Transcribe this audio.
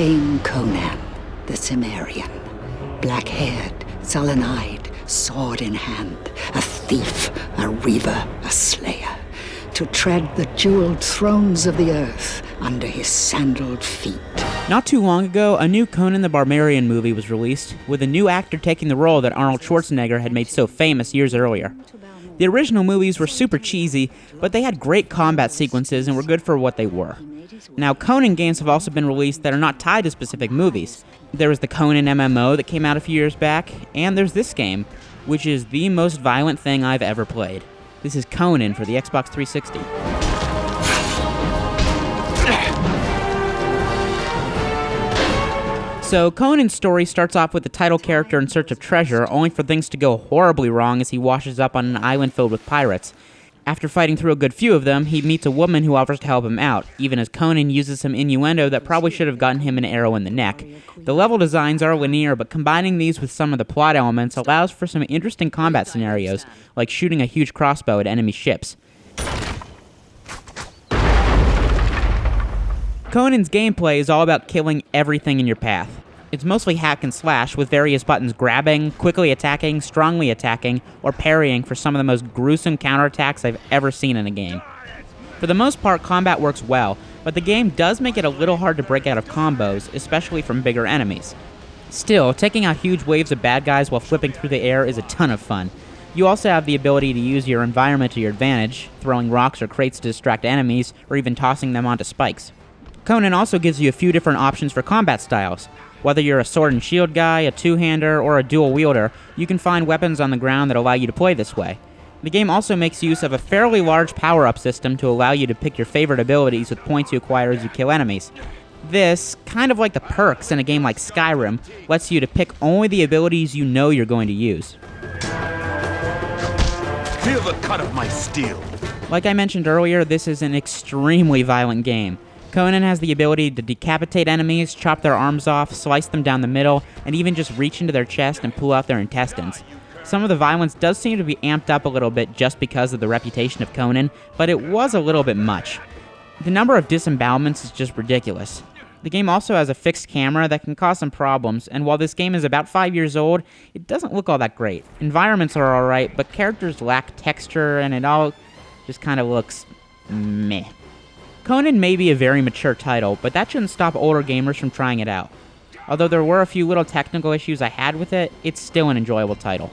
came Conan, the Cimmerian. Black-haired, sullen-eyed, sword in hand, a thief, a reaver, a slayer, to tread the jeweled thrones of the earth under his sandaled feet. Not too long ago, a new Conan the Barbarian movie was released, with a new actor taking the role that Arnold Schwarzenegger had made so famous years earlier. The original movies were super cheesy, but they had great combat sequences and were good for what they were. Now, Conan games have also been released that are not tied to specific movies. There was the Conan MMO that came out a few years back, and there's this game, which is the most violent thing I've ever played. This is Conan for the Xbox 360. So, Conan's story starts off with the title character in search of treasure, only for things to go horribly wrong as he washes up on an island filled with pirates. After fighting through a good few of them, he meets a woman who offers to help him out, even as Conan uses some innuendo that probably should have gotten him an arrow in the neck. The level designs are linear, but combining these with some of the plot elements allows for some interesting combat scenarios, like shooting a huge crossbow at enemy ships. Conan's gameplay is all about killing everything in your path. It's mostly hack and slash, with various buttons grabbing, quickly attacking, strongly attacking, or parrying for some of the most gruesome counterattacks I've ever seen in a game. For the most part, combat works well, but the game does make it a little hard to break out of combos, especially from bigger enemies. Still, taking out huge waves of bad guys while flipping through the air is a ton of fun. You also have the ability to use your environment to your advantage, throwing rocks or crates to distract enemies, or even tossing them onto spikes. Conan also gives you a few different options for combat styles. Whether you're a sword and shield guy, a two-hander, or a dual wielder, you can find weapons on the ground that allow you to play this way. The game also makes use of a fairly large power-up system to allow you to pick your favorite abilities with points you acquire as you kill enemies. This, kind of like the perks in a game like Skyrim, lets you to pick only the abilities you know you're going to use. Feel the cut of my steel. Like I mentioned earlier, this is an extremely violent game. Conan has the ability to decapitate enemies, chop their arms off, slice them down the middle, and even just reach into their chest and pull out their intestines. Some of the violence does seem to be amped up a little bit just because of the reputation of Conan, but it was a little bit much. The number of disembowelments is just ridiculous. The game also has a fixed camera that can cause some problems, and while this game is about 5 years old, it doesn't look all that great. Environments are alright, but characters lack texture, and it all just kind of looks meh. Conan may be a very mature title, but that shouldn't stop older gamers from trying it out. Although there were a few little technical issues I had with it, it's still an enjoyable title.